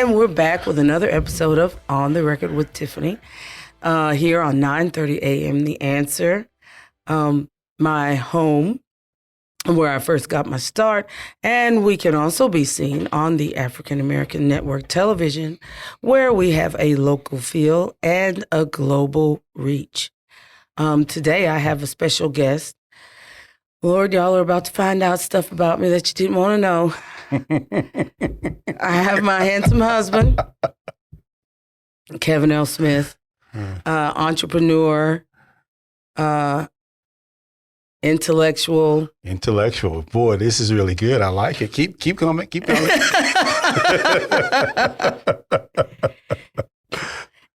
And we're back with another episode of On the Record with Tiffany, here on 9:30 a.m. The Answer, my home, where I first got my start. And we can also be seen on the African American Network Television, where we have a local feel and a global reach. Today I have a special guest. Lord, y'all are about to find out stuff about me that you didn't want to know. I have my handsome husband, Kevin L. Smith, entrepreneur, intellectual. Boy, this is really good. I like it. Keep coming.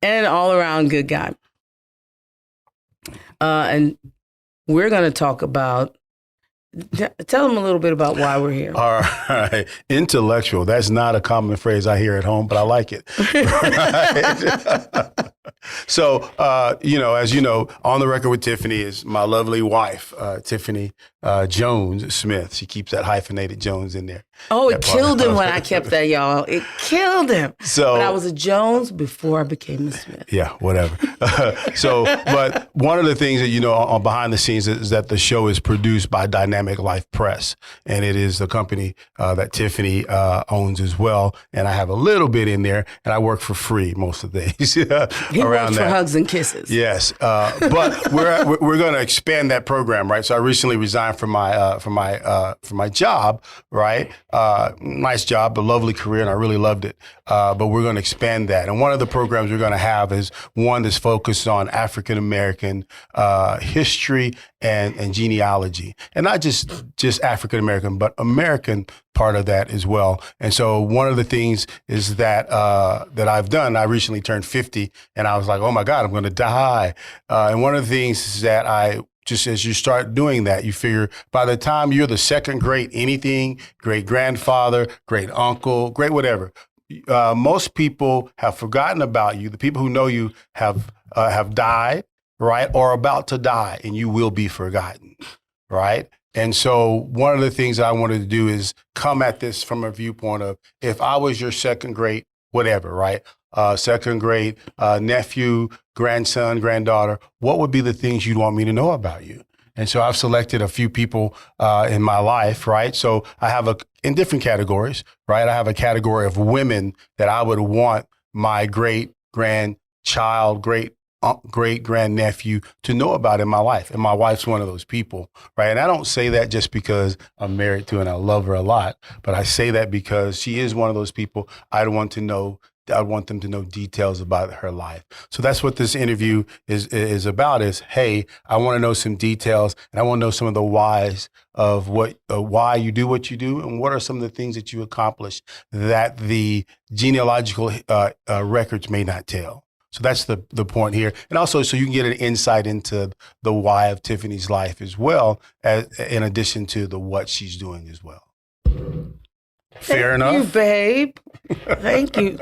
And all around good guy. And we're going to talk about. Tell them a little bit about why we're here. All right. Intellectual. That's not a common phrase I hear at home, but I like it. Right? So, as you know, On the Record with Tiffany is my lovely wife, Tiffany Jones Smith. She keeps that hyphenated Jones in there. Oh, it killed him when I kept that, y'all. It killed him. So, but I was a Jones before I became a Smith. Yeah, whatever. But one of the things that, on behind the scenes is that the show is produced by Dynamic Life Press, and it is the company that Tiffany owns as well. And I have a little bit in there, and I work for free most of the days. He works for hugs and kisses. Yes, but we're going to expand that program, right? So I recently resigned from my job, right? Nice job, a lovely career, and I really loved it. But we're going to expand that. And one of the programs we're going to have is one that's focused on African American history and genealogy, and not just African American, but American part of that as well. And so one of the things is that I've done. I recently turned 50, and I was like, oh my God, I'm going to die. And one of the things is that just as you start doing that, you figure by the time you're the second great anything, great grandfather, great uncle, great whatever, most people have forgotten about you. The people who know you have died, right, or about to die, and you will be forgotten, right? And so one of the things that I wanted to do is come at this from a viewpoint of, if I was your second great whatever, right? Second grade nephew, grandson, granddaughter, what would be the things you'd want me to know about you? And so I've selected a few people in my life, right? So I have in different categories, right? I have a category of women that I would want my great grandchild, great grandnephew to know about in my life. And my wife's one of those people, right? And I don't say that just because I'm married to and I love her a lot, but I say that because she is one of those people I want them to know details about her life. So that's what this interview is about is, hey, I want to know some details, and I want to know some of the whys of why you do what you do, and what are some of the things that you accomplish that the genealogical records may not tell. So that's the point here. And also, so you can get an insight into the why of Tiffany's life as well, in addition to the what she's doing as well. Fair enough? Thank you, babe. Thank you.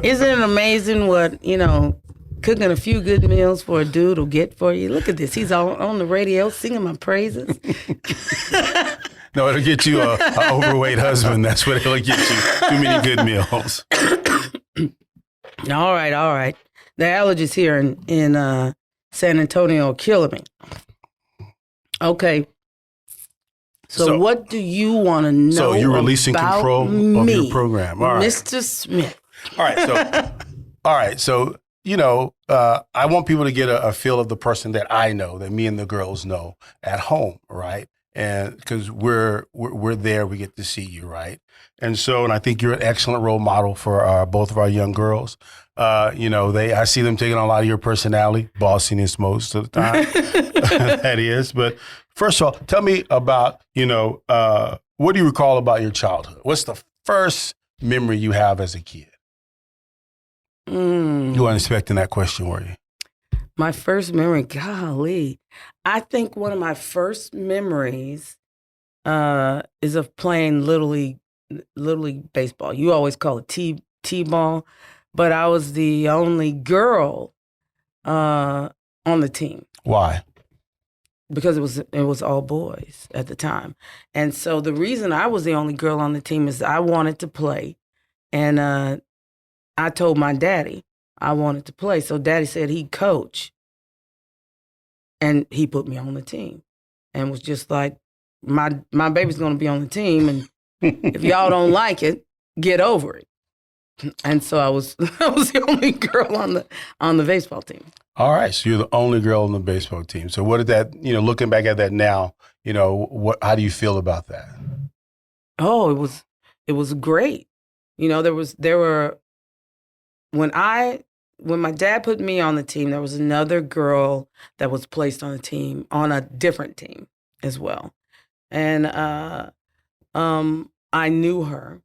Isn't it amazing what, cooking a few good meals for a dude will get for you? Look at this. He's on the radio singing my praises. No, it'll get you an overweight husband. That's what it'll get you. Too many good meals. All right. The allergies here in San Antonio are killing me. Okay. So what do you want to know? So you're releasing control of your program. All right. Mr. Smith. All right. So, I want people to get a feel of the person that I know, that me and the girls know at home, right? And because we're there, we get to see you, right? And I think you're an excellent role model for both of our young girls. I see them taking on a lot of your personality, bossiness most of the time. That is. But first of all, tell me about, what do you recall about your childhood? What's the first memory you have as a kid? You weren't expecting that question, were you? My first memory, golly. I think one of my first memories is of playing Little League baseball. You always call it T-ball, but I was the only girl on the team. Why? Because it was all boys at the time. And so the reason I was the only girl on the team is I wanted to play. And I told my daddy I wanted to play. So daddy said he'd coach. And he put me on the team and was just like, my baby's going to be on the team. And if y'all don't like it, get over it. And so I was the only girl on the baseball team. All right. So you're the only girl on the baseball team. So what did that, looking back at that now, how do you feel about that? Oh, it was great. When my dad put me on the team, there was another girl that was placed on the team, on a different team as well. And I knew her.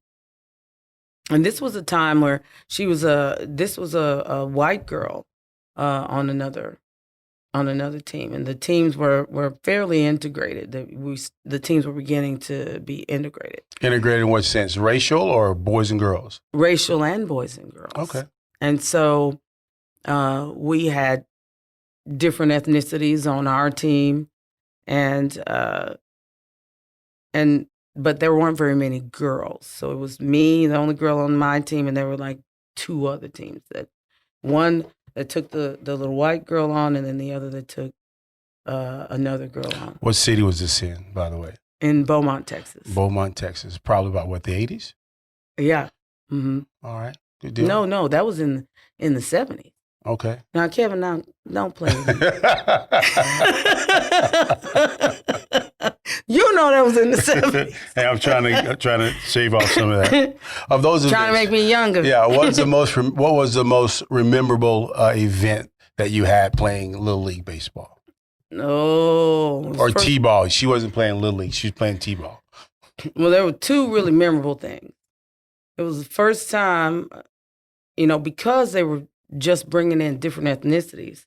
And this was a time where this was a white girl on another team. And the teams were fairly integrated. The teams were beginning to be integrated. Integrated in what sense? Racial or boys and girls? Racial and boys and girls. Okay. And so we had different ethnicities on our team, but there weren't very many girls. So it was me, the only girl on my team, and there were like two other teams. One that took the little white girl on, and then the other that took another girl on. What city was this in, by the way? In Beaumont, Texas. Beaumont, Texas. Probably about what, the 80s? Yeah. Mm-hmm. All right. Good deal. No, that was in the 70s. Okay. Now, Kevin, don't play with me. You know that was in the 70s. Hey, I'm trying to shave off some of that. Of those, trying to make me younger. Yeah. What was the most memorable event that you had playing Little League baseball? Oh. Or T-ball. She wasn't playing Little League. She was playing T-ball. Well, there were two really memorable things. It was the first time, because they were just bringing in different ethnicities.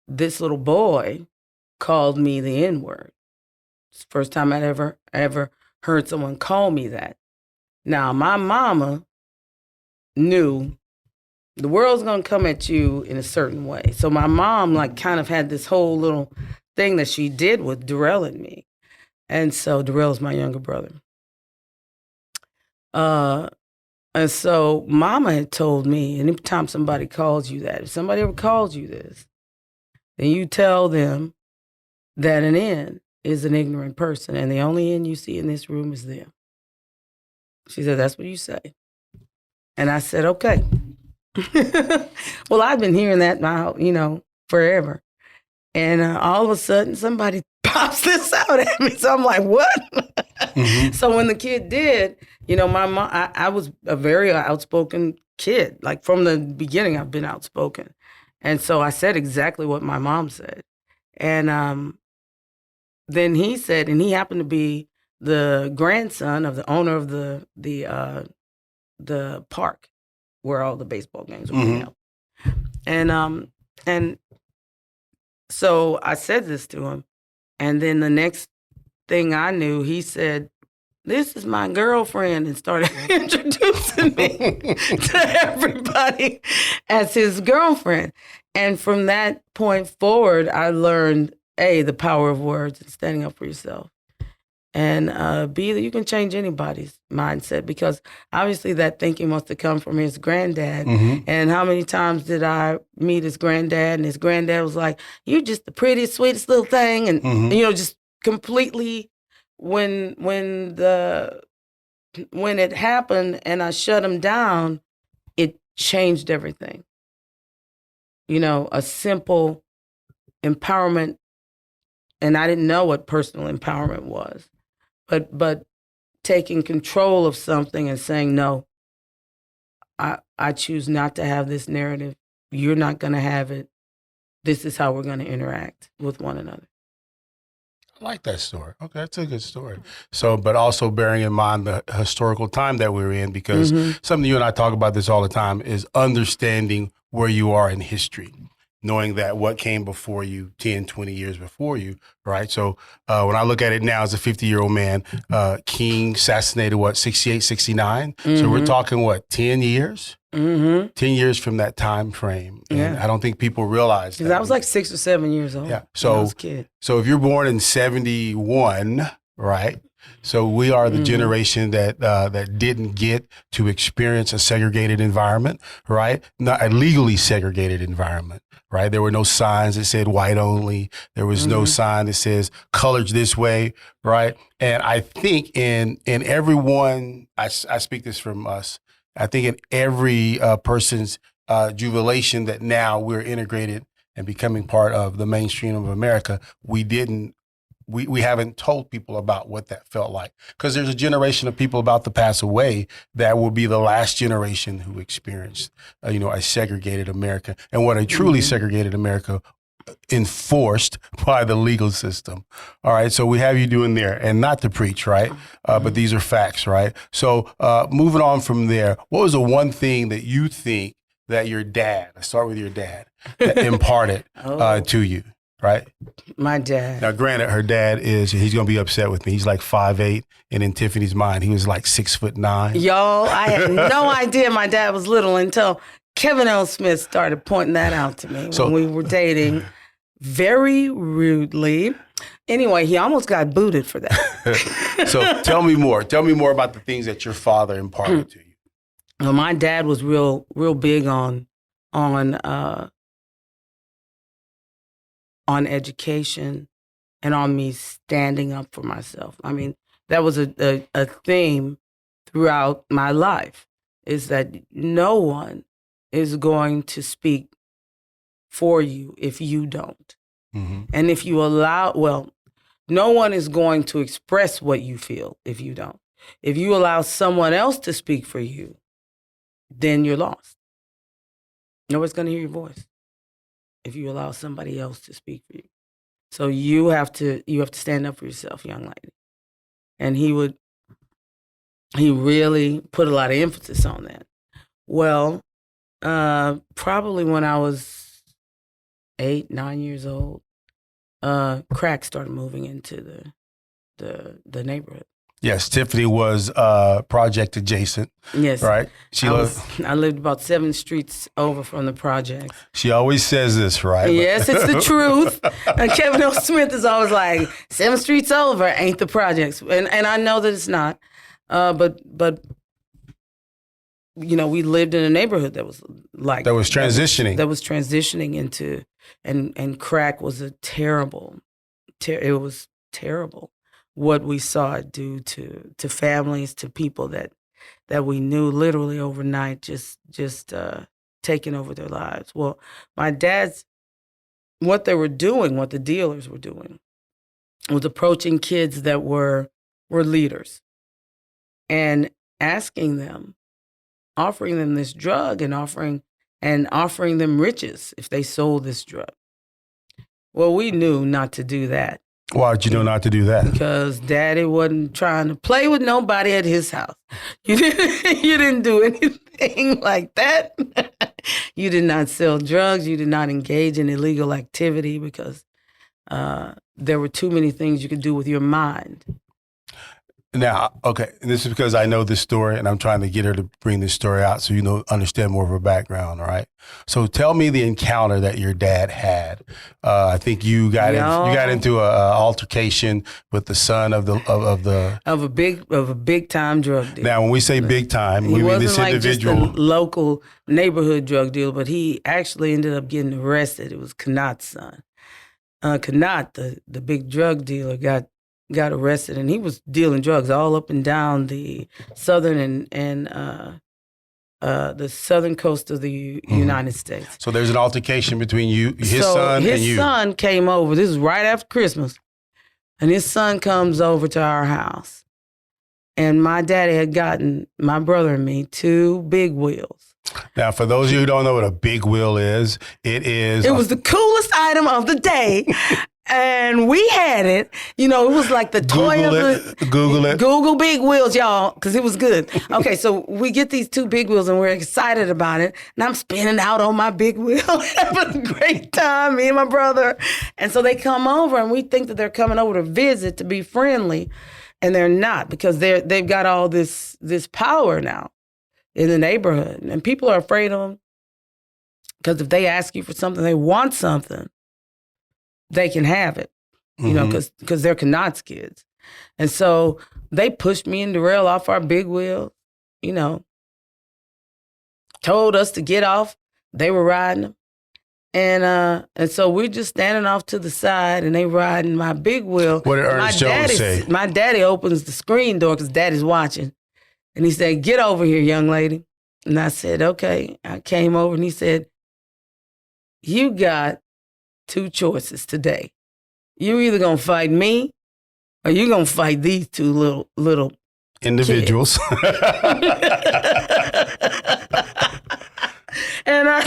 This little boy called me the N-word. It's the first time I'd ever heard someone call me that. Now, my mama knew the world's going to come at you in a certain way. So my mom kind of had this whole little thing that she did with Darrell and me. And so Darrell's my younger brother. And so Mama had told me, anytime somebody calls you that, if somebody ever calls you this, then you tell them that an N is an ignorant person, and the only N you see in this room is them. She said, that's what you say. And I said, okay. Well, I've been hearing that now, forever. And all of a sudden, somebody pops this out at me. So I'm like, what? Mm-hmm. So when the kid did, my mom, I was a very outspoken kid. Like from the beginning, I've been outspoken. And so I said exactly what my mom said. And then he said, and he happened to be the grandson of the owner of the park where all the baseball games were being held. And so I said this to him. And then the next thing I knew, he said, this is my girlfriend, and started introducing me to everybody as his girlfriend. And from that point forward, I learned, A, the power of words and standing up for yourself. And B, that you can change anybody's mindset, because obviously that thinking must have come from his granddad. Mm-hmm. And how many times did I meet his granddad, and his granddad was like, you're just the prettiest, sweetest little thing. And, just completely, when it happened and I shut him down, it changed everything. A simple empowerment, and I didn't know what personal empowerment was. But taking control of something and saying, no, I choose not to have this narrative. You're not going to have it. This is how we're going to interact with one another. I like that story. Okay, that's a good story. So, but also bearing in mind the historical time that we're in, because something you and I talk about this all the time is understanding where you are in history. Knowing that what came before you 10, 20 years before you, right? So when I look at it now as a 50-year-old man, King assassinated, 68, 69? So we're talking, 10 years? 10 years from that time frame. And I don't think people realize that. I was like 6 or 7 years old. Yeah. So, when I was a kid. So if you're born in 71, right? So we are the generation that didn't get to experience a segregated environment, right? Not a legally segregated environment, right? There were no signs that said white only. There was no sign that says colored this way, right? And I think in everyone, I speak this from us, I think in every person's jubilation that now we're integrated and becoming part of the mainstream of America, we haven't told people about what that felt like, because there's a generation of people about to pass away that will be the last generation who experienced, a segregated America, and what a truly segregated America enforced by the legal system. All right. So we have you doing there, and not to preach, right? But these are facts, right? So moving on from there, what was the one thing that you think that your dad, let's start with your dad, that imparted to you? Right? My dad. Now, granted, her dad he's going to be upset with me. He's like 5'8", and in Tiffany's mind, he was like 6'9". Y'all, I had no idea my dad was little until Kevin L. Smith started pointing that out to me when we were dating very rudely. Anyway, he almost got booted for that. So tell me more. Tell me more about the things that your father imparted to you. Well, my dad was real big on education and on me standing up for myself. I mean, that was a theme throughout my life, is that no one is going to speak for you if you don't. And if you no one is going to express what you feel if you don't. If you allow someone else to speak for you, then you're lost. Nobody's going to hear your voice if you allow somebody else to speak for you. So you have to stand up for yourself, young lady. And he really put a lot of emphasis on that. Well, probably when I was 8, 9 years old, crack started moving into the neighborhood. Yes, Tiffany was project adjacent. Yes, right. I lived about 7 streets over from the project. She always says this, right? Yes, it's the truth. And Kevin O. Smith is always like, 7 streets over ain't the projects, and I know that it's not. But we lived in a neighborhood that was like that was transitioning. That was transitioning into, and crack was a terrible. It was terrible what we saw it do to families, to people that we knew literally overnight, just taking over their lives. Well, my dad's, what they were doing, what the dealers were doing, was approaching kids that were leaders and asking them, offering them this drug and offering them riches if they sold this drug. Well, we knew not to do that. Why did you know not to do that? Because Daddy wasn't trying to play with nobody at his house. You didn't do anything like that. You did not sell drugs. You did not engage in illegal activity, because there were too many things you could do with your mind. Now, okay, and this is because I know this story, and I'm trying to get her to bring this story out so understand more of her background, all right? So tell me the encounter that your dad had. I think you got into an altercation with the son of a big time drug dealer. Now, when we say big time, we mean this individual. He wasn't like just a local neighborhood drug dealer, but he actually ended up getting arrested. It was Kanat's son. Kanat, the big drug dealer, got arrested, and he was dealing drugs all up and down the southern and the southern coast of the United States. So there's an altercation between his son and you. His son came over. This is right after Christmas, and his son comes over to our house, and my daddy had gotten my brother and me 2 big wheels. Now, for those of you who don't know what a big wheel is, it was the coolest item of the day. And we had it, it was like the toy of the... Google it. Google big wheels, y'all, because it was good. Okay, so we get these 2 big wheels, and we're excited about it. And I'm spinning out on my big wheel, having a great time, me and my brother. And so they come over, and we think that they're coming over to visit, to be friendly. And they're not, because they've got all this power now in the neighborhood. And people are afraid of them, because if they ask you for something, they want something, they can have it, because they're Kanat's kids. And so they pushed me and Darrell off our big wheel, told us to get off. They were riding them. And so we're just standing off to the side, and they riding my big wheel. What did Ernest Jones say? My daddy opens the screen door because daddy's watching. And he said, "Get over here, young lady." And I said, "Okay." I came over, and he said, "You got two choices today. You either going to fight me or you going to fight these two little individuals." And I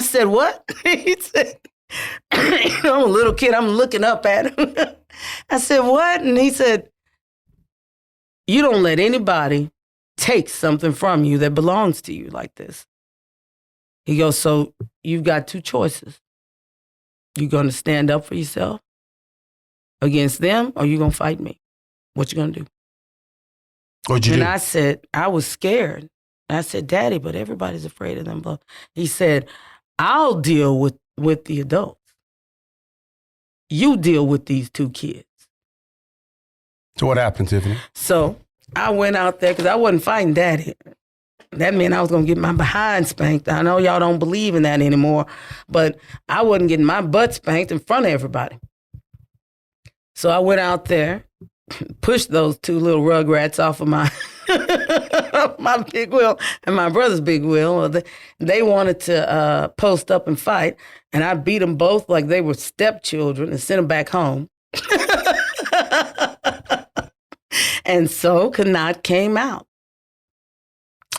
said, "What?" He said, "I'm a little kid. I'm looking up at him." I said, "What?" And he said, "You don't let anybody take something from you that belongs to you like this." He goes, "So you've got two choices. You're going to stand up for yourself against them, or you're going to fight me. What you going to do?" What'd you do? And I said, I was scared. I said, "Daddy, but everybody's afraid of them." He said, "I'll deal with the adults. You deal with these two kids." So what happened, Tiffany? So I went out there because I wasn't fighting Daddy. That meant I was going to get my behind spanked. I know y'all don't believe in that anymore, but I wasn't getting my butt spanked in front of everybody. So I went out there, pushed those two little rugrats off of my my big wheel and my brother's big wheel. They wanted to post up and fight, and I beat them both like they were stepchildren and sent them back home. And so Kanat came out.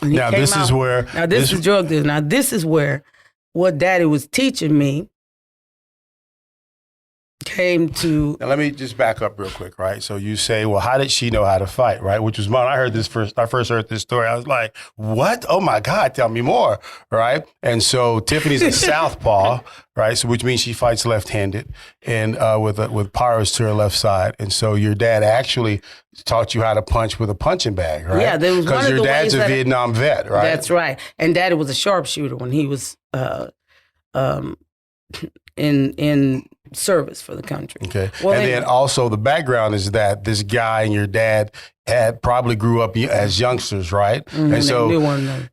Now this is where... Now this is drug dealer. Now this is where what Daddy was teaching me came to... Now let me just back up real quick, right? So you say, well, how did she know how to fight, right? Which was mine. I first heard this story. I was like, what? Oh my God, tell me more, right? And so Tiffany's a southpaw, right? So which means she fights left-handed and with pyros to her left side. And so your dad actually taught you how to punch with a punching bag, right? Yeah, there was one of the ways. Because your dad's a Vietnam vet, right? That's right. And Daddy was a sharpshooter when he was in service for the country. Okay. Well, and then also the background is that this guy and your dad had probably grew up as youngsters, right? Mm-hmm. And so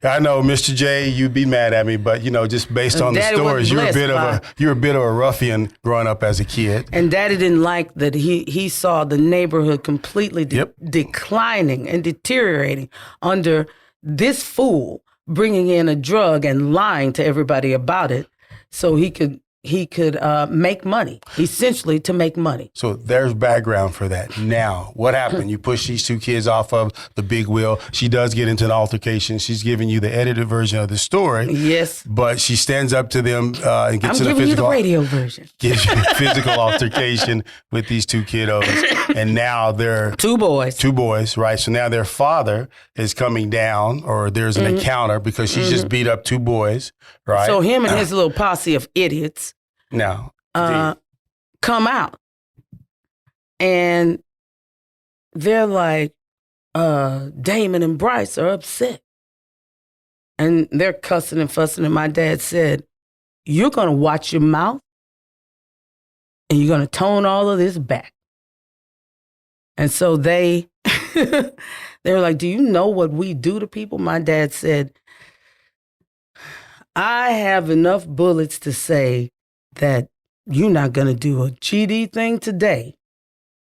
I know, Mr. J, you'd be mad at me, but just based on the stories, you're a bit of a ruffian growing up as a kid. And Daddy didn't like that he saw the neighborhood completely declining and deteriorating under this fool bringing in a drug and lying to everybody about it so he could make money, essentially to make money. So there's background for that. Now, what happened? You push these two kids off of the big wheel. She does get into an altercation. She's giving you the edited version of the story. Yes. But she stands up to them and gets in a physical... I'm giving you the radio version. Gives you a physical altercation with these two kiddos. And now they're... Two boys, right? So now their father is coming down, or there's an encounter because she's just beat up two boys, right? So him and his little posse of idiots come out, and they're like, Damon and Bryce are upset, and they're cussing and fussing. And my dad said, "You're going to watch your mouth, and you're going to tone all of this back." And so they were like, "Do you know what we do to people?" My dad said, "I have enough bullets to say that you're not going to do a GD thing today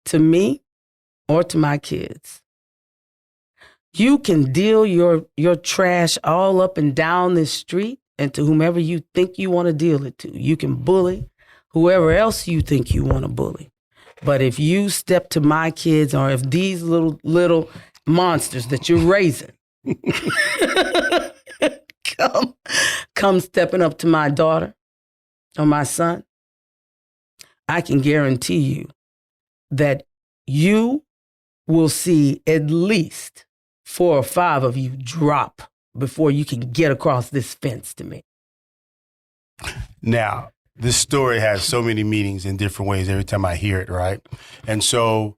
to me or to my kids. You can deal your trash all up and down this street and to whomever you think you want to deal it to. You can bully whoever else you think you want to bully. But if you step to my kids, or if these little monsters that you're raising come stepping up to my daughter or my son, I can guarantee you that you will see at least 4 or 5 of you drop before you can get across this fence to me." Now, this story has so many meanings in different ways every time I hear it, right? And so,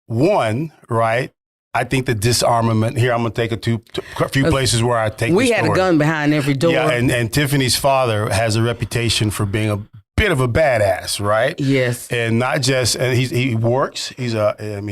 one, right, I think the disarmament, here I'm going to take a few places where I take We had a gun behind every door. Yeah, and Tiffany's father has a reputation for being a bit of a badass, right? Yes. And not just, and he works. He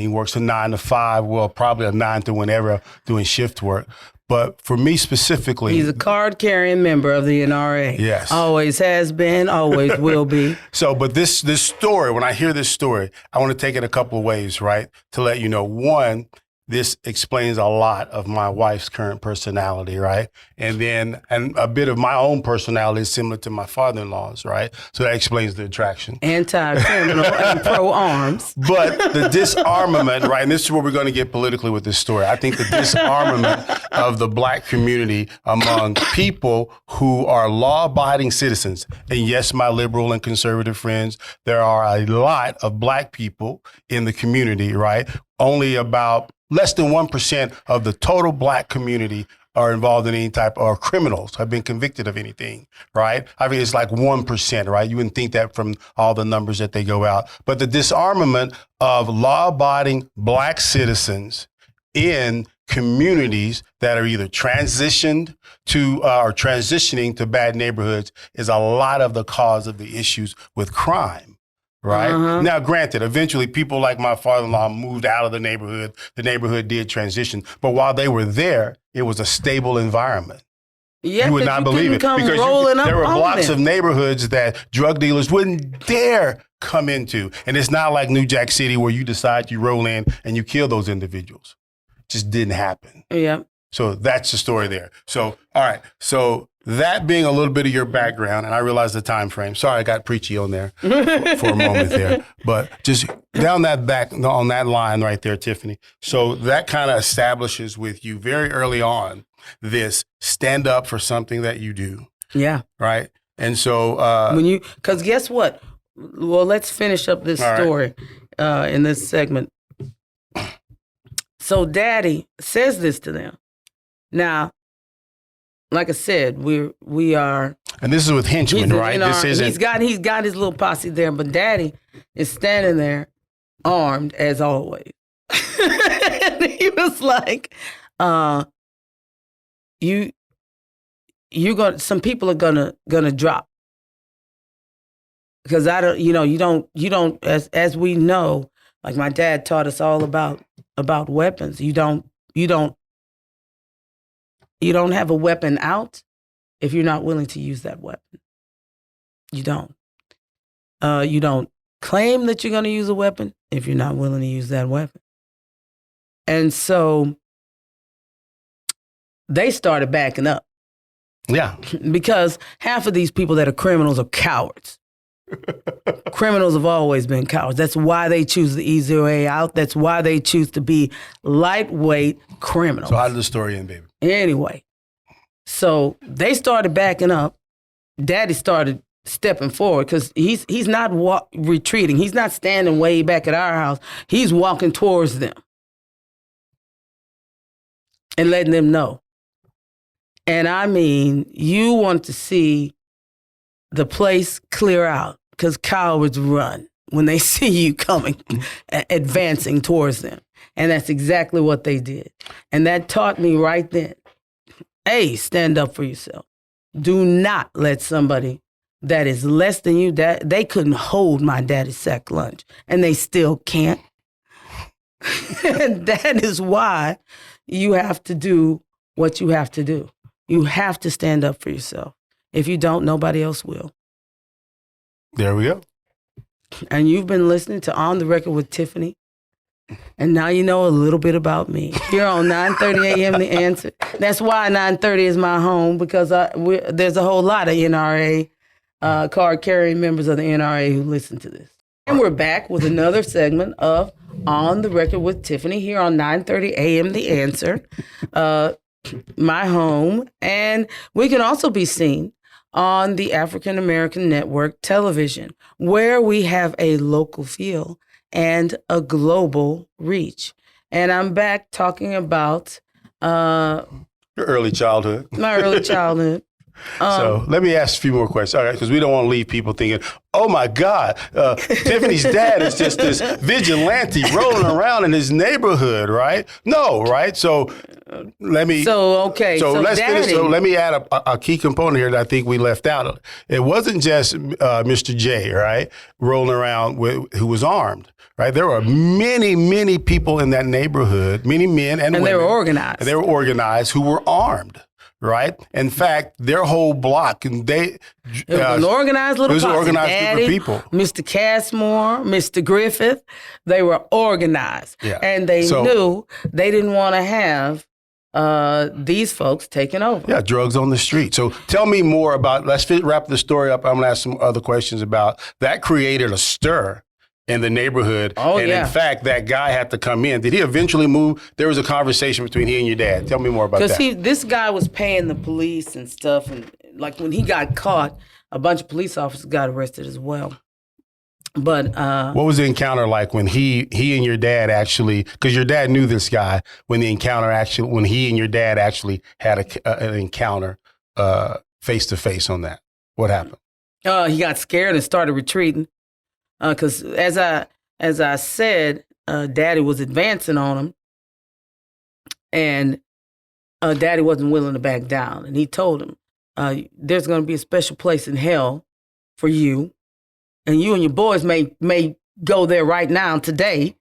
works a 9 to 5. Well, probably a 9 to whenever, doing shift work. But for me specifically, he's a card-carrying member of the NRA. Yes. Always has been, always will be. So, but this story, when I hear this story, I want to take it a couple of ways, right? To let you know, one, this explains a lot of my wife's current personality, right? And a bit of my own personality is similar to my father-in-law's, right? So that explains the attraction. Anti-criminal and pro-arms. But the disarmament, right? And this is where we're going to get politically with this story. I think the disarmament of the Black community among people who are law-abiding citizens. And yes, my liberal and conservative friends, there are a lot of Black people in the community, right? Only about less than 1% of the total Black community are involved in any type, or criminals have been convicted of anything, right? I mean, it's like 1%, right? You wouldn't think that from all the numbers that they go out. But the disarmament of law-abiding Black citizens in communities that are either transitioned to or transitioning to bad neighborhoods is a lot of the cause of the issues with crime. Right. Uh-huh. Now, granted, eventually people like my father-in-law moved out of the neighborhood. The neighborhood did transition. But while they were there, it was a stable environment. Yeah, you would not believe it. Because there were blocks of neighborhoods that drug dealers wouldn't dare come into. And it's not like New Jack City where you decide you roll in and you kill those individuals. It just didn't happen. Yeah. So that's the story there. So, all right. So that being a little bit of your background, and I realize the time frame. Sorry, I got preachy on there for a moment there. But just down that back, on that line right there, Tiffany. So that kind of establishes with you very early on this stand up for something that you do. Yeah. Right? And so... because guess what? Well, let's finish up this story in this segment. So Daddy says this to them. Now, like I said, we are, and this is with henchmen, right? This isn't. He's got his little posse there, but Daddy is standing there, armed as always. And he was like, some people are gonna drop, because I don't, you don't, as we know, like my dad taught us all about weapons. You don't have a weapon out if you're not willing to use that weapon. You don't. You don't claim that you're going to use a weapon if you're not willing to use that weapon. And so they started backing up. Yeah. Because half of these people that are criminals are cowards. Criminals have always been cowards. That's why they choose the easy way out. That's why they choose to be lightweight criminals. So how did the story end, baby? Anyway, so they started backing up. Daddy started stepping forward because he's not retreating. He's not standing way back at our house. He's walking towards them and letting them know. And I mean, you want to see the place clear out, because cowards run when they see you coming, advancing towards them. And that's exactly what they did. And that taught me right then, hey, stand up for yourself. Do not let somebody that is less than you, that they couldn't hold my daddy's sack lunch, and they still can't. And that is why you have to do what you have to do. You have to stand up for yourself. If you don't, nobody else will. There we go. And you've been listening to On the Record with Tiffany. And now you know a little bit about me. Here on 9:30 a.m. The Answer. That's why 9:30 is my home, because there's a whole lot of NRA, card-carrying members of the NRA who listen to this. And we're back with another segment of On the Record with Tiffany here on 9:30 a.m. The Answer, my home. And we can also be seen on the African American Network television, where we have a local feel and a global reach. And I'm back talking about your early childhood. My early childhood. So let me ask a few more questions, all right? Because we don't want to leave people thinking, "Oh my God, Tiffany's dad is just this vigilante rolling around in his neighborhood," right? No, right? So let me. So let's Daddy, finish. So let me add a key component here that I think we left out. It wasn't just Mr. J, right, rolling around who was armed. Right, there were many people in that neighborhood, many men and women. They were organized. And they were organized who were armed. Right. In fact, their whole block and it was an organized little posse. Organized Daddy, group of people. Mr. Cassmore, Mr. Griffith, they were organized, and they knew they didn't want to have these folks taking over. Yeah, drugs on the street. So tell me more about. Let's wrap the story up. I'm going to ask some other questions about that. Created a stir in the neighborhood. In fact, that guy had to come in. Did he eventually move? There was a conversation between he and your dad. Tell me more about that. Because this guy was paying the police and stuff. And like when he got caught, a bunch of police officers got arrested as well. But what was the encounter like when he and your dad actually, because your dad knew this guy, when he and your dad actually had an encounter face to face on that? What happened? He got scared and started retreating. Because as I said, Daddy was advancing on him, and Daddy wasn't willing to back down. And he told him, "There's going to be a special place in hell for you, and you and your boys may go there right now today.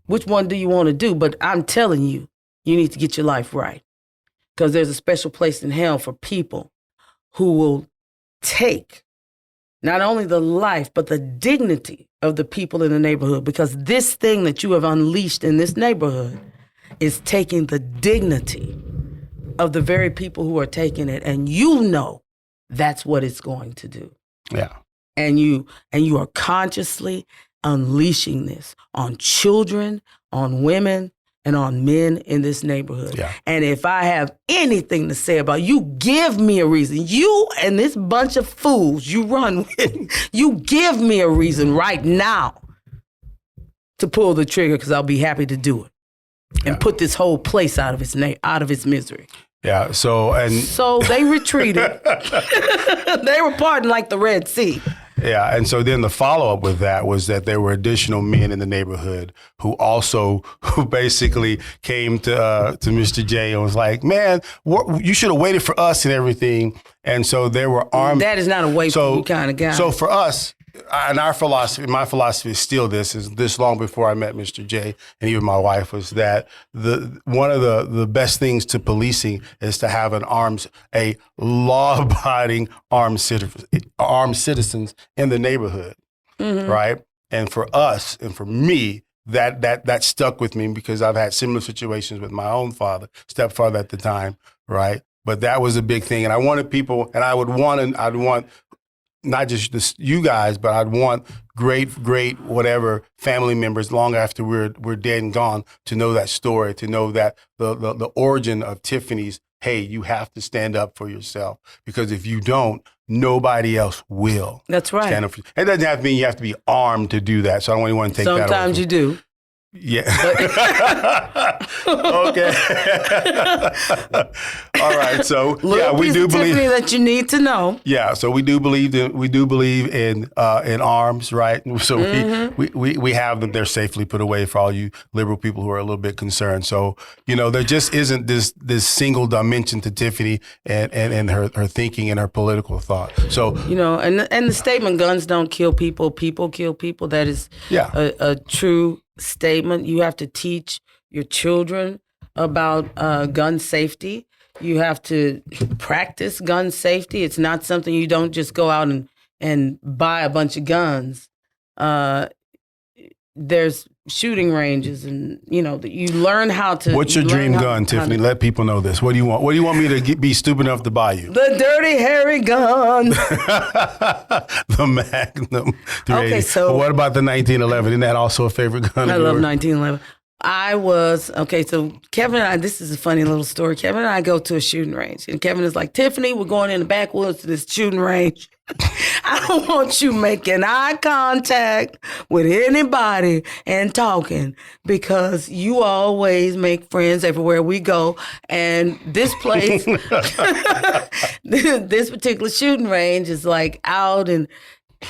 Which one do you want to do? But I'm telling you, you need to get your life right, because there's a special place in hell for people who will take." Not only the life, but the dignity of the people in the neighborhood, because this thing that you have unleashed in this neighborhood is taking the dignity of the very people who are taking it, and you know that's what it's going to do. Yeah. And you are consciously unleashing this on children, on women, and on men in this neighborhood. Yeah. And if I have anything to say about you, give me a reason. You and this bunch of fools you run with, you give me a reason right now to pull the trigger, because I'll be happy to do it and put this whole place out of its misery. Yeah. So they retreated. They were parting like the Red Sea. Yeah, and so then the follow-up with that was that there were additional men in the neighborhood who basically came to Mr. J and was like, "Man, you should have waited for us and everything." And so there were armed. That is not a wait for me kind of guy. So for us, and my philosophy is still this long before I met Mr. J and even my wife, was that one of the best things to policing is to have a law-abiding armed citizens in the neighborhood, right? And for us and for me, that stuck with me, because I've had similar situations with my own stepfather at the time, right? But that was a big thing, and I wanted people, and I'd want not just you guys, but I'd want great whatever family members long after we're dead and gone to know that story, to know that the origin of Tiffany's. Hey, you have to stand up for yourself, because if you don't, nobody else will. That's right. Stand up for you. It doesn't have to mean you have to be armed to do that. So I don't even want to take that. Sometimes you do. Yeah. Okay. All right. So we do believe that you need to know. Yeah. So we do believe in arms, right? So we have them. They're safely put away for all you liberal people who are a little bit concerned. So there just isn't this single dimension to Tiffany and her thinking and her political thought. So and the statement "guns don't kill people, people kill people." That is a true statement. You have to teach your children about gun safety. You have to practice gun safety. It's not something you don't just go out and buy a bunch of guns. There's shooting ranges, and you learn how to. What's your dream gun, Tiffany? Let people know this. What do you want? What do you want me to be stupid enough to buy you? The dirty, hairy gun. The Magnum. Okay, so but what about the 1911? Isn't that also a favorite gun? I love 1911. So Kevin and I, this is a funny little story. Kevin and I go to a shooting range, and Kevin is like, "Tiffany, we're going in the backwoods to this shooting range." I don't want you making eye contact with anybody and talking because you always make friends everywhere we go. And this place, this particular shooting range is like out in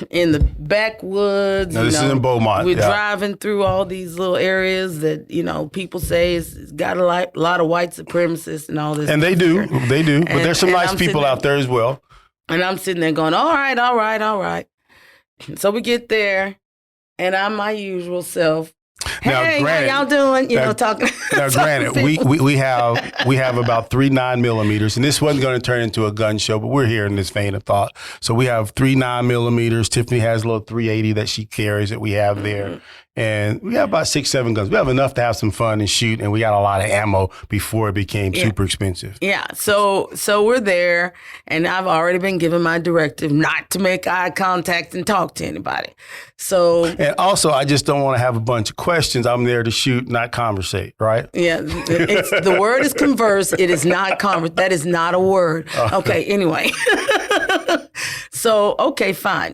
the backwoods. No, this is in Beaumont. We're driving through all these little areas that, people say it's got a lot of white supremacists and all this. And they do. But there's some nice people out there as well. And I'm sitting there going, all right. So we get there, and I'm my usual self. Hey, granted, how y'all doing? Talking. Now, granted, we have about 3 9mm, and this wasn't going to turn into a gun show, but we're here in this vein of thought. So we have 3 9mm. Tiffany has a little 380 that she carries that we have there. And we have about 6, 7 guns. We have enough to have some fun and shoot, and we got a lot of ammo before it became super expensive. Yeah, so we're there, and I've already been given my directive not to make eye contact and talk to anybody. So, and also, I just don't want to have a bunch of questions. I'm there to shoot, not conversate, right? Yeah, the word is converse. It is not converse. That is not a word. Okay, anyway. So, okay, fine.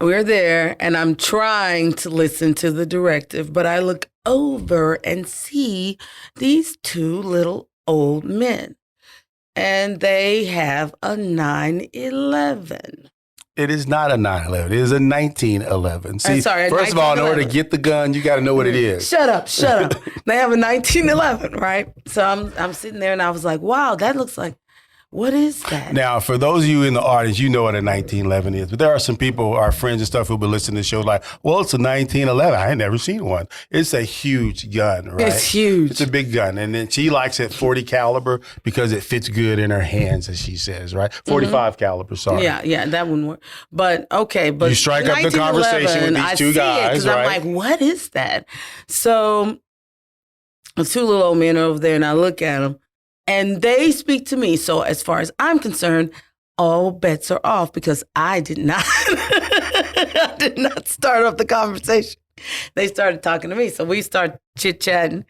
We're there, and I'm trying to listen to the directive, but I look over and see these 2 little old men, and they have a 911. It is not a 911. It is a 1911. See, first of all, in order to get the gun, you got to know what it is. Shut up. They have a 1911, right? So I'm sitting there, and I was like, wow, that looks like, what is that? Now, for those of you in the audience, you know what a 1911 is. But there are some people, our friends and stuff, who've been listening to the show like, well, it's a 1911. I ain't never seen one. It's a huge gun, right? It's huge. It's a big gun. And then she likes it 40 caliber because it fits good in her hands, as she says, right? 45 caliber, sorry. Yeah, that wouldn't work. But, okay. But you strike up the conversation with these 2 guys, right? I'm like, what is that? So the 2 little old men are over there, and I look at them. And they speak to me. So as far as I'm concerned, all bets are off because I did not start off the conversation. They started talking to me. So we start chit-chatting.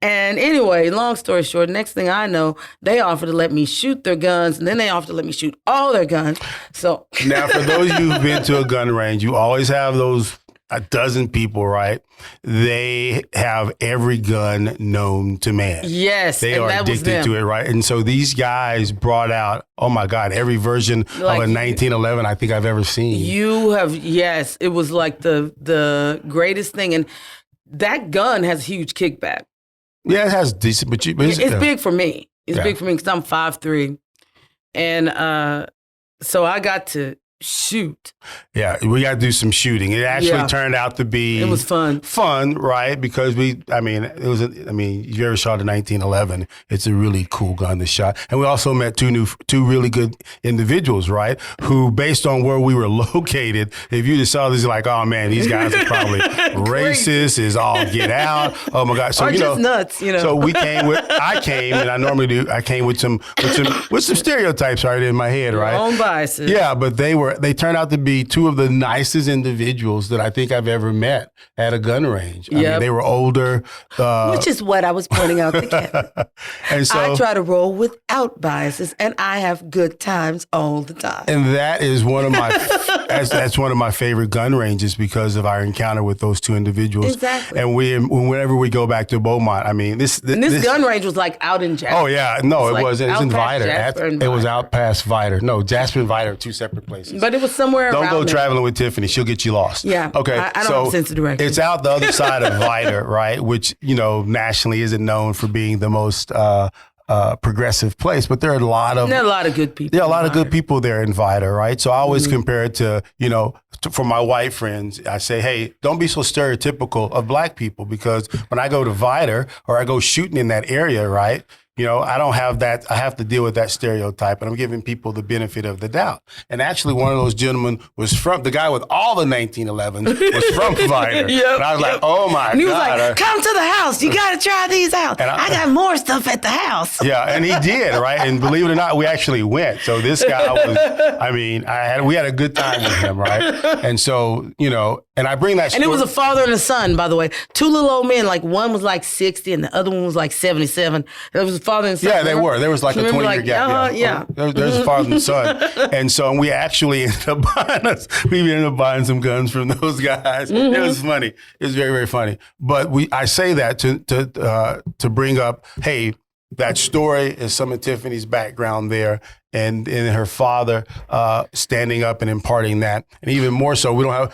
And anyway, long story short, next thing I know, they offered to let me shoot their guns, and then they offered to let me shoot all their guns. So now, for those of you who've been to a gun range, you always have those a dozen people, right? They have every gun known to man. Yes. They are addicted to it, right? And so these guys brought out, oh my God, every version of a 1911 I think I've ever seen. You have, yes. It was like the greatest thing. And that gun has a huge kickback. Yeah, it has decent, but it's big for me. It's big for me because I'm 5'3". And so I got to shoot. Yeah, we got to do some shooting. It actually turned out to be... It was fun. Fun, right? Because you ever shot a 1911, it's a really cool gun to shot. And we also met two really good individuals, right? Who, based on where we were located, if you just saw this, like, oh man, these guys are probably racist, is all get out. Oh my God. So, or just nuts, So I came with some stereotypes right in my head, right? Your own biases. Yeah, but they turned out to be 2 of the nicest individuals that I think I've ever met at a gun range. I mean, they were older. Which is what I was pointing out to Kevin. And so I try to roll without biases, and I have good times all the time. And that is one of my that's one of my favorite gun ranges because of our encounter with those 2 individuals. Exactly. And whenever we go back to Beaumont, I mean, this gun range was like out in Jasper. Oh yeah, no, it wasn't. It's in Vidor. It was out past Vidor. No, Jasper and Vidor are 2 separate places. But it was somewhere around. Don't go traveling with Tiffany. She'll get you lost. Yeah. Okay. I don't have a sense of direction. It's out the other side of Vidor, right? Which, nationally isn't known for being the most progressive place, but there are a lot of good people. There are a lot of good people there in Vidor, right? So I always compare it to, for my white friends, I say, hey, don't be so stereotypical of black people because when I go to Vidor or I go shooting in that area, right? I don't have that. I have to deal with that stereotype, and I'm giving people the benefit of the doubt. And actually, one of those gentlemen was the guy with all the 1911s was from Vidor. And I was like, oh my God. And he was like, come to the house. You got to try these out. And I got more stuff at the house. Yeah, and he did, right? And believe it or not, we actually went. So this guy was, we had a good time with him, right? And so, and I bring that story. And it was a father and a son, by the way. 2 little old men, like one was like 60 and the other one was like 77. It was father and son. Yeah, they were. There was like a 20-year gap. Yeah. There's a father and son. And so we actually ended up buying some guns from those guys. It was funny. It was very, very funny. But I say that to bring up, hey, that story is some of Tiffany's background there, and her father standing up and imparting that, and even more so. We don't have.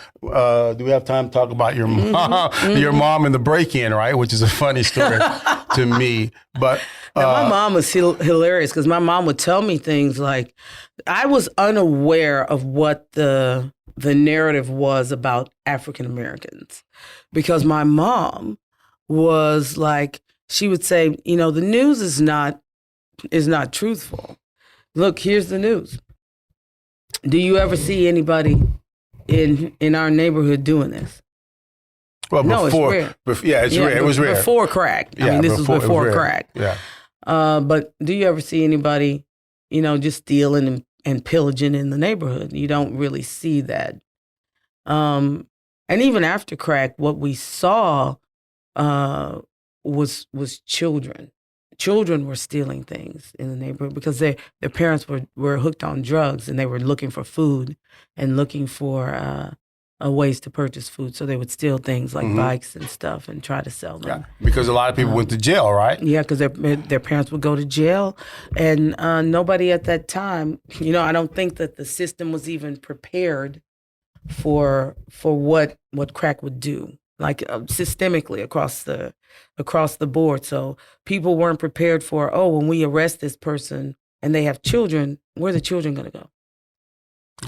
Do we have time to talk about your mom? Your mom and the break-in, right? Which is a funny story to me. But my mom was hilarious because my mom would tell me things like, I was unaware of what the narrative was about African Americans, because my mom was like, she would say, the news is not truthful. Look, here's the news. Do you ever see anybody in our neighborhood doing this? Well, no, before, it's rare. Yeah, it's rare. It was rare. Before crack. I mean, this was before crack. Yeah. But do you ever see anybody, just stealing and pillaging in the neighborhood? You don't really see that. And even after crack, what we saw was children. Children were stealing things in the neighborhood because their parents were hooked on drugs, and they were looking for food and looking for ways to purchase food. So they would steal things like bikes and stuff and try to sell them. Yeah, because a lot of people went to jail, right? Yeah, because their parents would go to jail, and nobody at that time, I don't think that the system was even prepared for what crack would do, like systemically across the board. So people weren't prepared for, when we arrest this person and they have children, where are the children going to go?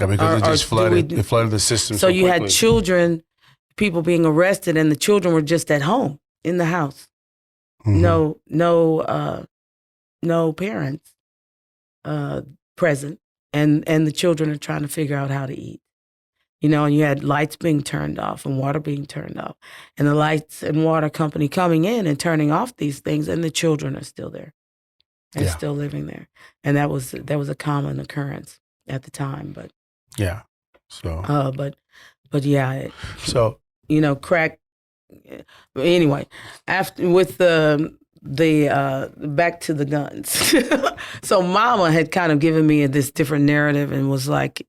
Yeah, because it just flooded the system. So you quickly. had children, people being arrested, and the children were just at home in the house. No parents present, and the children are trying to figure out how to eat. And you had lights being turned off and water being turned off, and the lights and water company coming in and turning off these things, and the children are still there and still living there. And that was a common occurrence at the time. But yeah, so but yeah, so crack. Anyway, after with the back to the guns. So Mama had kind of given me this different narrative and was like,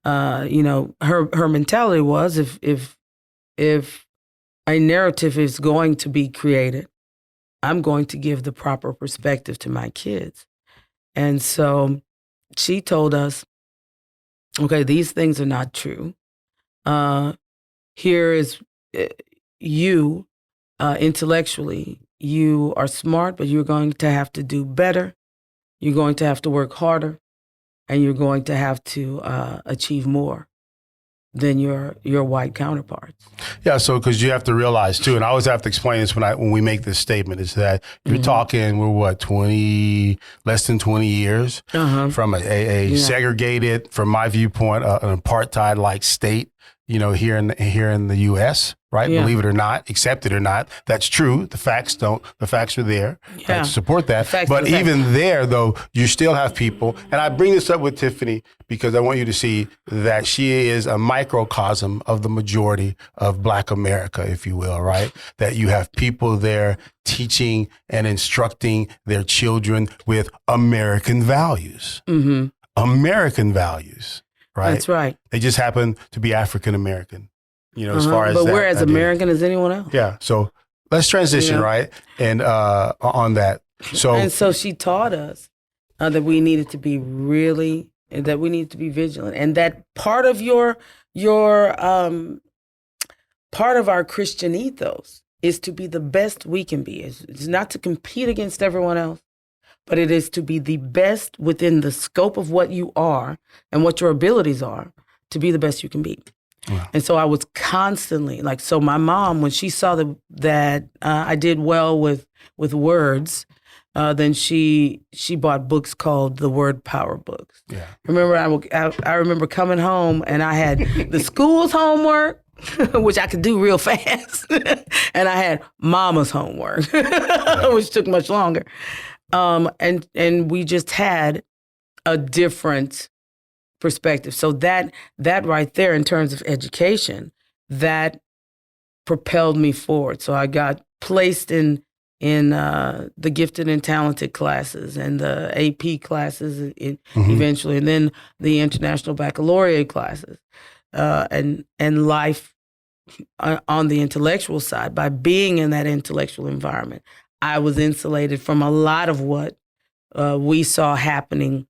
her mentality was, if a narrative is going to be created, I'm going to give the proper perspective to my kids. And so she told us, okay, these things are not true. Here is you, intellectually, you are smart, but you're going to have to do better. You're going to have to work harder, and you're going to have to achieve more than your white counterparts. Yeah, so because you have to realize too, and I always have to explain this when we make this statement, is that you're talking, we're less than 20 years from a segregated, from my viewpoint, an apartheid-like state, here in the U.S., right? Yeah. Believe it or not, accept it or not, that's true. The facts are there to support that. But even there, though, you still have people, and I bring this up with Tiffany because I want you to see that she is a microcosm of the majority of Black America, if you will, right? That you have people there teaching and instructing their children with American values. American values. Right? That's right. They just happen to be African American, as far as but that. But we're as American as anyone else. Yeah. So let's transition, right? And on that. So she taught us that we needed to be vigilant, and that part of part of our Christian ethos is to be the best we can be. It's not to compete against everyone else, but it is to be the best within the scope of what you are and what your abilities are, to be the best you can be. Yeah. And so I was constantly so my mom, when she saw that I did well with words, then she bought books called the Word Power books. Yeah. I remember coming home and I had the school's homework, which I could do real fast, and I had Mama's homework, which took much longer. And we just had a different perspective. So that right there, in terms of education, that propelled me forward. So I got placed in in the gifted and talented classes and the AP classes eventually, and then the international baccalaureate classes, and life on the intellectual side. By being in that intellectual environment, I was insulated from a lot of what we saw happening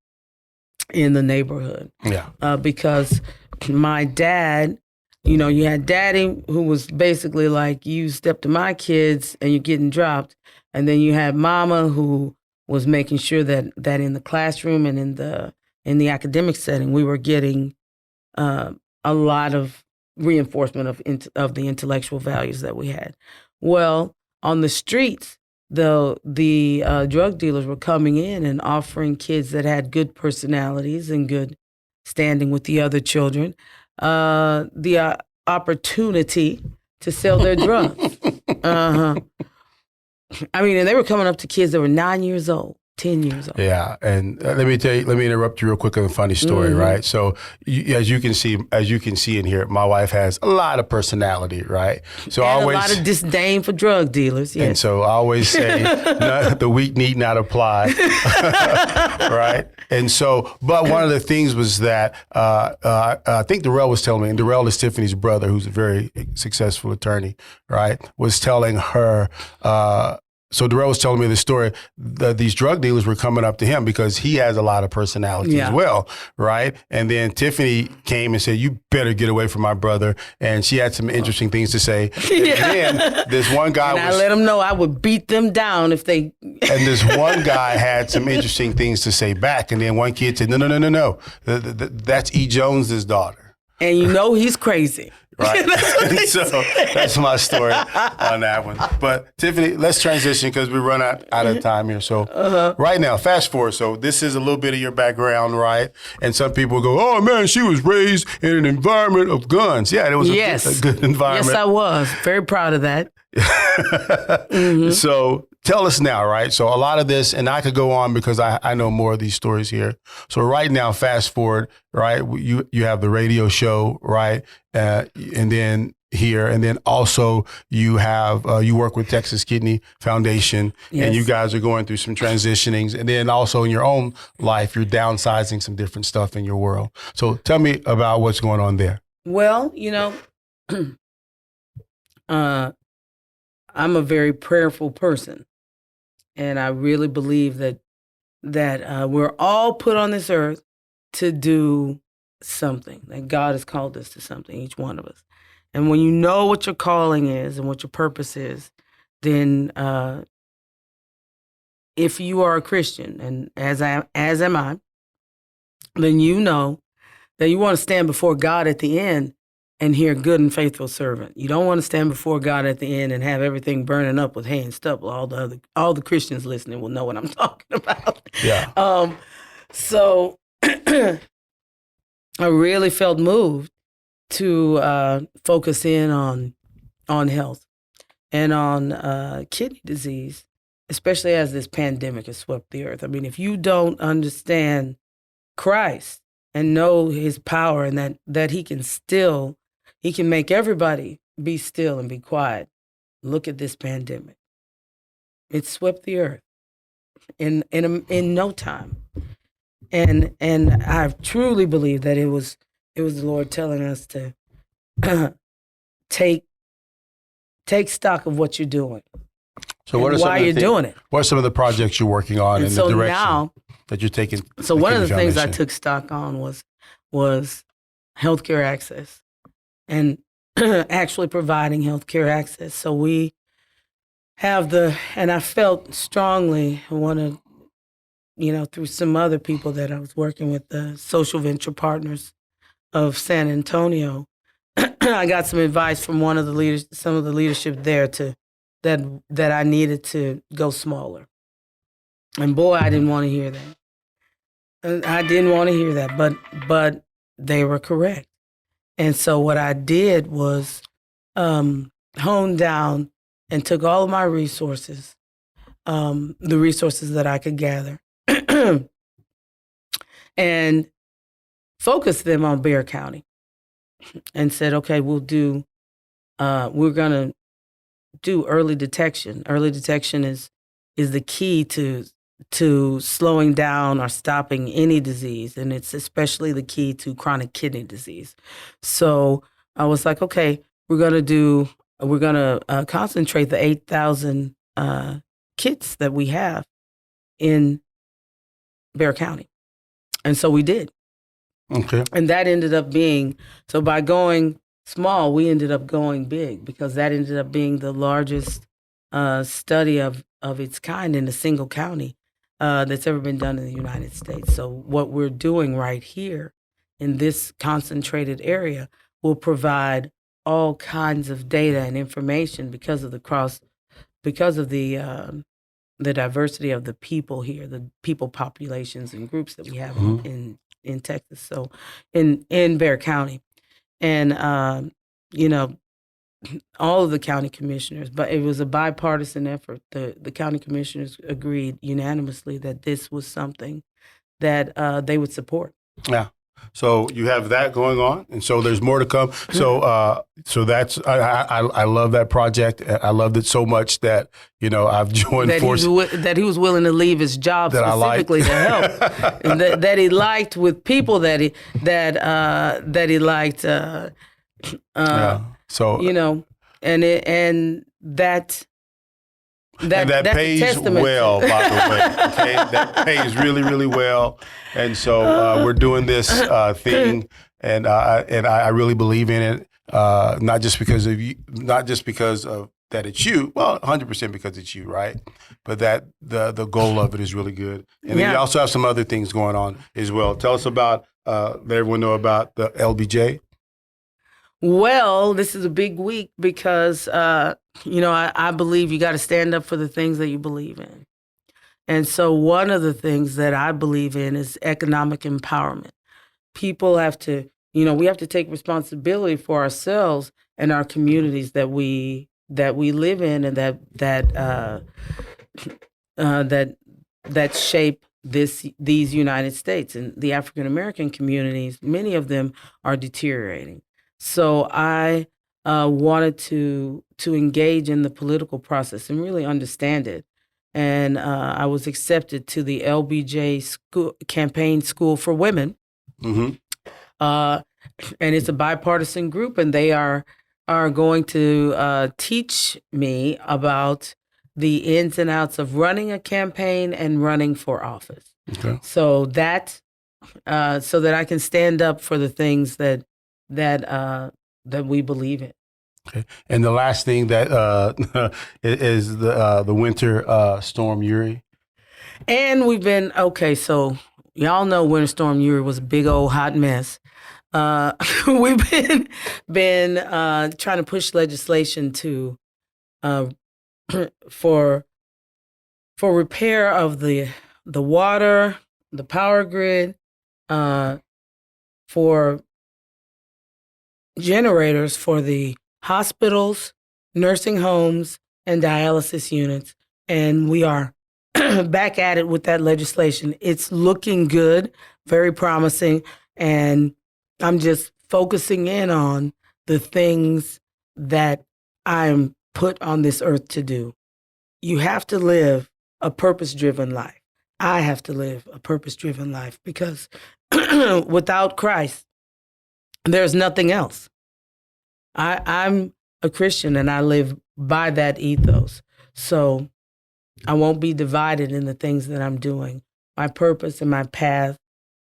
in the neighborhood. Yeah. Because my dad, you had daddy who was basically like, you step to my kids and you're getting dropped. And then you had mama who was making sure that in the classroom and in the academic setting, we were getting a lot of reinforcement of the intellectual values that we had. Well, on the streets, the drug dealers were coming in and offering kids that had good personalities and good standing with the other children the opportunity to sell their drugs. I mean, and they were coming up to kids that were 9 years old, 10 years old. Yeah, and let me interrupt you real quick on a funny story, right? So as you can see in here, my wife has a lot of personality, right? So and a lot of disdain for drug dealers, yes. And so I always say, the weak need not apply, right? And so, but one of the things was that I think Darrell was telling me, and Darrell is Tiffany's brother, who's a very successful attorney, right? Was telling her. So Darrell was telling me the story that these drug dealers were coming up to him because he has a lot of personality as well, right? And then Tiffany came and said, "You better get away from my brother." And she had some interesting things to say. And then this one guy I let him know I would beat them down if they. And this one guy had some interesting things to say back. And then one kid said, "No. That's E. Jones's daughter." And he's crazy. Right. So that's my story on that one. But Tiffany, let's transition because we run out of time here. So right now, fast forward. So this is a little bit of your background, right? And some people go, "Oh man, she was raised in an environment of guns." Yeah, it was a good environment. Yes, I was. Very proud of that. So tell us now, right? So a lot of this, and I could go on because I know more of these stories here. So right now, fast forward, right? You have the radio show, right? And then here, and then also you have you work with Texas Kidney Foundation, and you guys are going through some transitionings, and then also in your own life, you're downsizing some different stuff in your world. So tell me about what's going on there. Well, I'm a very prayerful person, and I really believe that we're all put on this earth to do something, that God has called us to something, each one of us. And when you know what your calling is and what your purpose is, then if you are a Christian, and as am I, then you know that you want to stand before God at the end and hear good and faithful servant. You don't want to stand before God at the end and have everything burning up with hay and stubble. All the Christians listening will know what I'm talking about. Yeah. So I really felt moved to focus in on health and on kidney disease, especially as this pandemic has swept the earth. I mean, if you don't understand Christ and know his power and that he can make everybody be still and be quiet. Look at this pandemic. It swept the earth in no time. And I truly believe that it was the Lord telling us to take stock of what you're doing. So what are why you're doing it? What are some of the projects you're working on and the direction now, that you're taking? So one of the things I took stock on was healthcare access. And actually providing healthcare access. So we have and I felt strongly, through some other people that I was working with, the social venture partners of San Antonio, I got some advice from some of the leadership there that I needed to go smaller. And boy, I didn't want to hear that. I didn't want to hear that, but they were correct. And so what I did was hone down and took all of my resources, the resources that I could gather, and focused them on Bexar County and said, okay, we're going to do early detection. Early detection is the key to slowing down or stopping any disease, and it's especially the key to chronic kidney disease. So I was like, okay, we're gonna concentrate the 8,000 kits that we have in Bexar County, and so we did. Okay. And that ended up being, so by going small, we ended up going big, because that ended up being the largest study of its kind in a single county that's ever been done in the United States. So what we're doing right here in this concentrated area will provide all kinds of data and information because of the diversity of the people here, the people populations and groups that we have in Texas. So in Bexar County, and all of the county commissioners, but it was a bipartisan effort. The county commissioners agreed unanimously that this was something that they would support. Yeah. So you have that going on, and so there's more to come. So that's I love that project. I loved it so much that I've joined forces. That he was willing to leave his job specifically to help, and that he liked with people that he liked. So and that pays well, by the way. Okay, that pays really, really well, and so we're doing this thing, and I really believe in it. Not just because of you, not just because of that it's you. Well, 100% because it's you, right? But that the goal of it is really good, and then you also have some other things going on as well. Tell us about. Let everyone know about the LBJ. Well, this is a big week because, I believe you got to stand up for the things that you believe in. And so one of the things that I believe in is economic empowerment. People have to, we have to take responsibility for ourselves and our communities that we live in, and that shape these United States. And the African American communities, many of them are deteriorating. So I wanted to engage in the political process and really understand it. And I was accepted to the LBJ Campaign School for Women. Mm-hmm. And it's a bipartisan group, and they are going to teach me about the ins and outs of running a campaign and running for office. Okay. So that I can stand up for the things that we believe in. Okay. And the last thing that is the winter storm Uri. And we've been so y'all know Winter Storm Uri was a big old hot mess. We've been trying to push legislation to for repair of the water, the power grid, for generators for the hospitals, nursing homes, and dialysis units. And we are back at it with that legislation. It's looking good, very promising. And I'm just focusing in on the things that I'm put on this earth to do. You have to live a purpose-driven life. I have to live a purpose-driven life, because without Christ, there's nothing else. I'm a Christian, and I live by that ethos. So I won't be divided in the things that I'm doing. My purpose and my path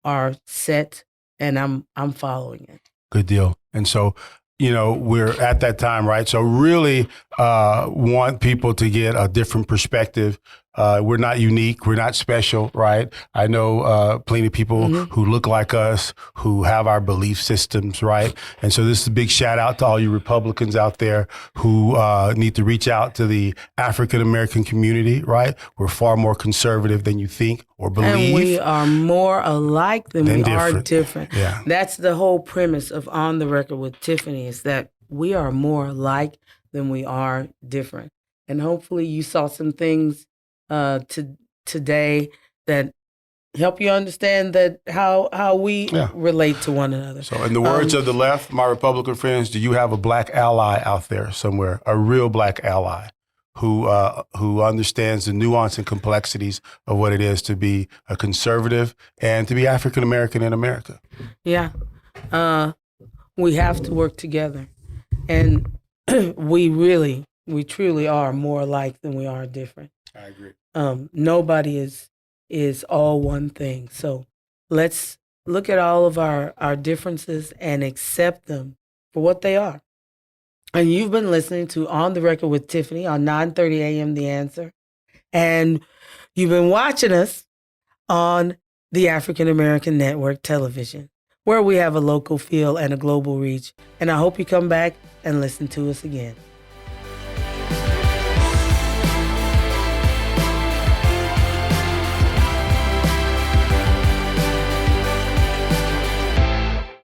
are set, and I'm following it. Good deal. And so, we're at that time, right? So really want people to get a different perspective. We're not unique. We're not special, right? I know plenty of people who look like us, who have our belief systems, right? And so this is a big shout out to all you Republicans out there who need to reach out to the African American community, right? We're far more conservative than you think or believe. And we are more alike than we are different. Yeah. That's the whole premise of On the Record with Tiffany, is that we are more alike than we are different. And hopefully you saw some things today that help you understand that how we relate to one another. So in the words of the left, my Republican friends, do you have a black ally out there somewhere, a real black ally who understands the nuance and complexities of what it is to be a conservative and to be African American in America? Yeah. We have to work together. And we truly are more alike than we are different. I agree. Nobody is all one thing. So let's look at all of our differences and accept them for what they are. And you've been listening to On the Record with Tiffany on 9:30 a.m. The Answer. And you've been watching us on the African American Network Television, where we have a local feel and a global reach. And I hope you come back and listen to us again.